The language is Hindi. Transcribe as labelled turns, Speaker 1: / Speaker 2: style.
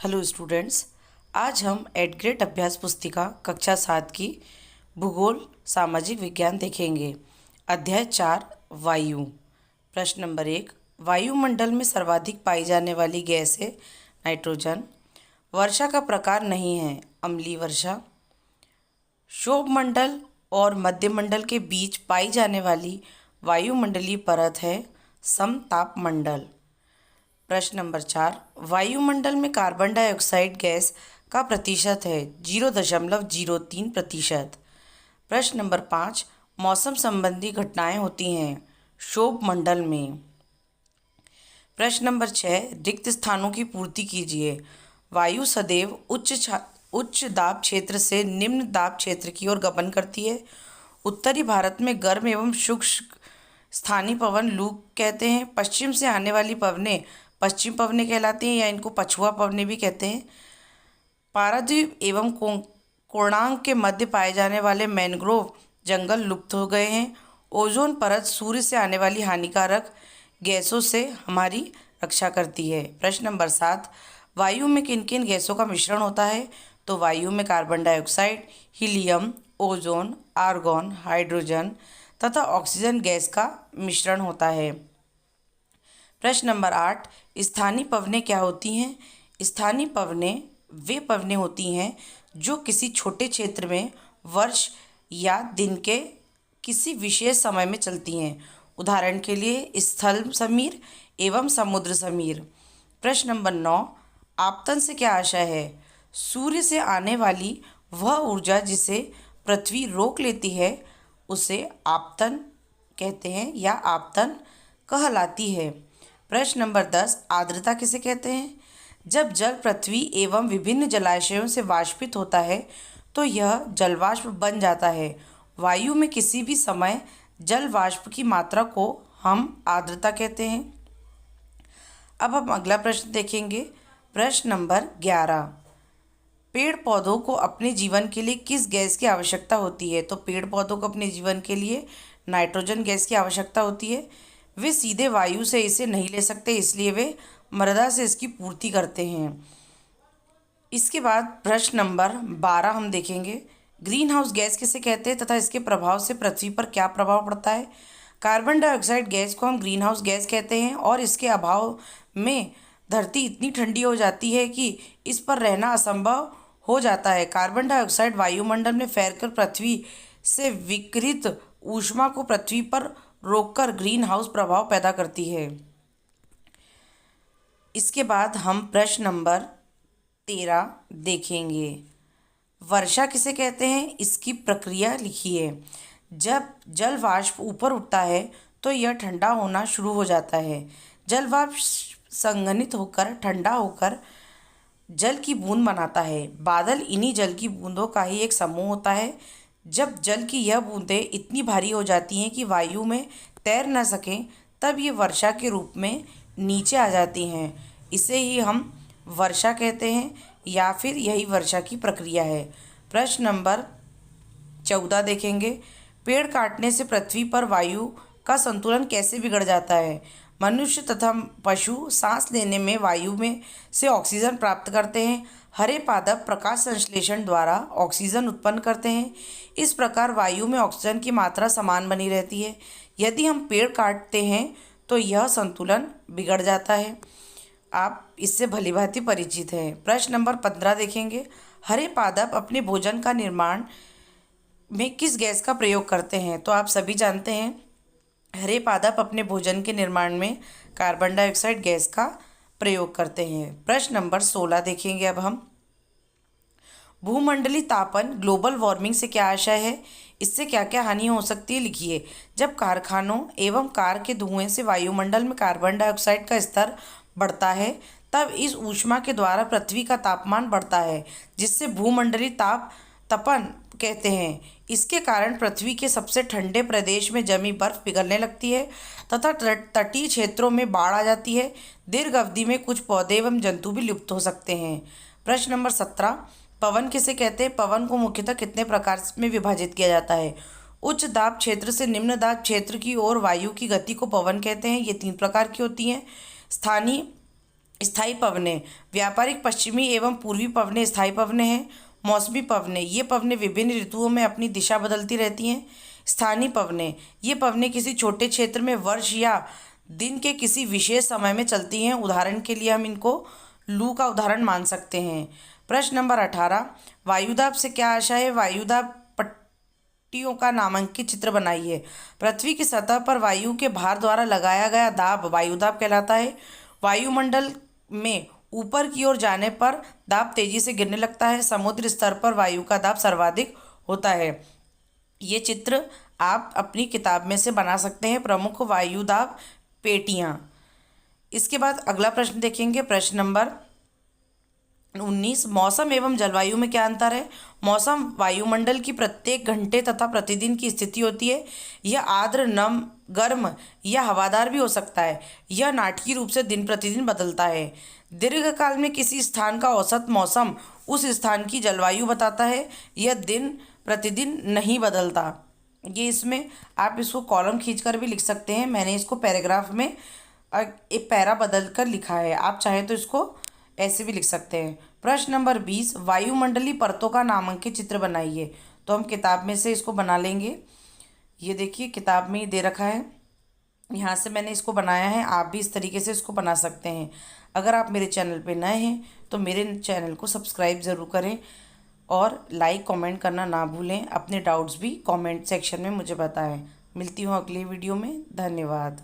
Speaker 1: हेलो स्टूडेंट्स, आज हम एट ग्रेड अभ्यास पुस्तिका कक्षा 7 की भूगोल सामाजिक विज्ञान देखेंगे। अध्याय 4 वायु। प्रश्न नंबर 1, वायुमंडल में सर्वाधिक पाई जाने वाली गैस है नाइट्रोजन। वर्षा का प्रकार नहीं है अम्लीय वर्षा। क्षोभमंडल और मध्यमंडल के बीच पाई जाने वाली वायुमंडलीय परत है समतापमंडल। प्रश्न नंबर 4, वायुमंडल में कार्बन डाइऑक्साइड गैस का प्रतिशत है 0.03%। प्रश्न नंबर 5, मौसम संबंधी घटनाएं होती हैं क्षोभमंडल में। प्रश्न नंबर 6, रिक्त स्थानों की पूर्ति कीजिए। वायु सदैव उच्च दाब क्षेत्र से निम्न दाब क्षेत्र की ओर गमन करती है। उत्तरी भारत में गर्म एवं शुष्क स्थानीय पवन लू कहते हैं। पश्चिम से आने वाली पवनें पश्चिम पवनें कहलाती हैं या इनको पछुआ पवनें भी कहते हैं। पाराद्वीप एवं कोणार्क के मध्य पाए जाने वाले मैंग्रोव जंगल लुप्त हो गए हैं। ओजोन परत सूर्य से आने वाली हानिकारक गैसों से हमारी रक्षा करती है। प्रश्न नंबर 7, वायु में किन किन गैसों का मिश्रण होता है? तो वायु में carbon dioxide, helium, ozone, argon, hydrogen तथा ऑक्सीजन गैस का मिश्रण होता है। प्रश्न नंबर 8, स्थानीय पवनें क्या होती हैं? स्थानीय पवनें वे पवनें होती हैं जो किसी छोटे क्षेत्र में वर्ष या दिन के किसी विशेष समय में चलती हैं। उदाहरण के लिए स्थल समीर एवं समुद्र समीर। प्रश्न नंबर 9, आपतन से क्या आशय है? सूर्य से आने वाली वह ऊर्जा जिसे पृथ्वी रोक लेती है उसे आपतन कहते हैं या आपतन कहलाती है। प्रश्न नंबर 10, आर्द्रता किसे कहते हैं? जब जल पृथ्वी एवं विभिन्न जलाशयों से वाष्पित होता है तो यह जलवाष्प बन जाता है। वायु में किसी भी समय जल वाष्प की मात्रा को हम आर्द्रता कहते हैं। अब हम अगला प्रश्न देखेंगे। प्रश्न नंबर 11, पेड़ पौधों को अपने जीवन के लिए किस गैस की आवश्यकता होती है? तो पेड़ पौधों को अपने जीवन के लिए नाइट्रोजन गैस की आवश्यकता होती है। वे सीधे वायु से इसे नहीं ले सकते, इसलिए वे मृदा से इसकी पूर्ति करते हैं। इसके बाद प्रश्न नंबर 12 हम देखेंगे। ग्रीन हाउस गैस किसे कहते हैं तथा इसके प्रभाव से पृथ्वी पर क्या प्रभाव पड़ता है? कार्बन डाइऑक्साइड गैस को हम ग्रीन हाउस गैस कहते हैं और इसके अभाव में धरती इतनी ठंडी हो जाती है कि इस पर रहना असंभव हो जाता है। कार्बन डाइऑक्साइड वायुमंडल में फैलकर पृथ्वी से विकिरित ऊष्मा को पृथ्वी पर रोककर ग्रीन हाउस प्रभाव पैदा करती है। इसके बाद हम प्रश्न नंबर 13 देखेंगे। वर्षा किसे कहते हैं? इसकी प्रक्रिया लिखिए। जब जल वाष्प ऊपर उठता है तो यह ठंडा होना शुरू हो जाता है। जल वाष्प संघनित होकर ठंडा होकर जल की बूंद बनाता है। बादल इन्हीं जल की बूंदों का ही एक समूह होता है। जब जल की यह बूंदें इतनी भारी हो जाती हैं कि वायु में तैर न सकें तब ये वर्षा के रूप में नीचे आ जाती हैं। इसे ही हम वर्षा कहते हैं या फिर यही वर्षा की प्रक्रिया है। प्रश्न नंबर 14 देखेंगे। पेड़ काटने से पृथ्वी पर वायु का संतुलन कैसे बिगड़ जाता है? मनुष्य तथा पशु सांस लेने में वायु में से ऑक्सीजन प्राप्त करते हैं। हरे पादप प्रकाश संश्लेषण द्वारा ऑक्सीजन उत्पन्न करते हैं। इस प्रकार वायु में ऑक्सीजन की मात्रा समान बनी रहती है। यदि हम पेड़ काटते हैं तो यह संतुलन बिगड़ जाता है। आप इससे भलीभांति परिचित हैं। प्रश्न नंबर 15 देखेंगे। हरे पादप अपने भोजन का निर्माण में किस गैस का प्रयोग करते हैं? तो आप सभी जानते हैं हरे पादप अपने भोजन के निर्माण में कार्बन डाइऑक्साइड गैस का प्रयोग करते हैं। प्रश्न नंबर 16 देखेंगे। अब हम भूमंडलीय तापन ग्लोबल वार्मिंग से क्या आशय है? इससे क्या क्या हानि हो सकती है लिखिए। जब कारखानों एवं कार के धुएं से वायुमंडल में कार्बन डाइऑक्साइड का स्तर बढ़ता है तब इस ऊष्मा के द्वारा पृथ्वी का तापमान बढ़ता है जिससे भूमंडलीय तपन कहते हैं। इसके कारण पृथ्वी के सबसे ठंडे प्रदेश में जमी बर्फ पिघलने लगती है तथा तटीय क्षेत्रों में बाढ़ आ जाती है। दीर्घ अवधि में कुछ पौधे एवं जंतु भी लुप्त हो सकते हैं। प्रश्न नंबर 17, पवन किसे कहते हैं? पवन को मुख्यतः कितने प्रकार में विभाजित किया जाता है? उच्च दाब क्षेत्र से निम्न दाब क्षेत्र की ओर वायु की गति को पवन कहते हैं। ये 3 प्रकार की होती हैं। स्थानीय स्थायी पवनें, व्यापारिक पश्चिमी एवं पूर्वी पवनें स्थायी पवनें हैं। मौसमी पवनें, ये पवनें विभिन्न ऋतुओं में अपनी दिशा बदलती रहती हैं। स्थानीय पवनें, ये पवनें किसी छोटे क्षेत्र में वर्ष या दिन के किसी विशेष समय में चलती हैं। उदाहरण के लिए हम इनको लू का उदाहरण मान सकते हैं। प्रश्न नंबर 18, वायुदाब से क्या आशा है? वायुदाब पट्टियों का नामांकित चित्र बनाइए। पृथ्वी की सतह पर वायु के भार द्वारा लगाया गया दाब वायुदाब कहलाता है। वायुमंडल में ऊपर की ओर जाने पर दाब तेजी से गिरने लगता है। समुद्र स्तर पर वायु का दाब सर्वाधिक होता है। ये चित्र आप अपनी किताब में से बना सकते हैं, प्रमुख वायुदाब पेटियाँ। इसके बाद अगला प्रश्न देखेंगे, प्रश्न नंबर 19, मौसम एवं जलवायु में क्या अंतर है? मौसम वायुमंडल की प्रत्येक घंटे तथा प्रतिदिन की स्थिति होती है। यह आर्द्र, नम, गर्म या हवादार भी हो सकता है। यह नाटकीय रूप से दिन प्रतिदिन बदलता है। दीर्घकाल में किसी स्थान का औसत मौसम उस स्थान की जलवायु बताता है। यह दिन प्रतिदिन नहीं बदलता। ये इसमें आप इसको कॉलम खींचकर भी लिख सकते हैं। मैंने इसको पैराग्राफ में एक पैरा बदल कर लिखा है, आप चाहें तो इसको ऐसे भी लिख सकते हैं। प्रश्न नंबर 20, वायुमंडलीय परतों का नामांकित चित्र बनाइए। तो हम किताब में से इसको बना लेंगे। ये देखिए किताब में ही दे रखा है, यहाँ से मैंने इसको बनाया है। आप भी इस तरीके से इसको बना सकते हैं। अगर आप मेरे चैनल पे नए हैं तो मेरे चैनल को सब्सक्राइब ज़रूर करें और लाइक कमेंट करना ना भूलें। अपने डाउट्स भी कमेंट सेक्शन में मुझे बताएं। मिलती हूँ अगली वीडियो में। धन्यवाद।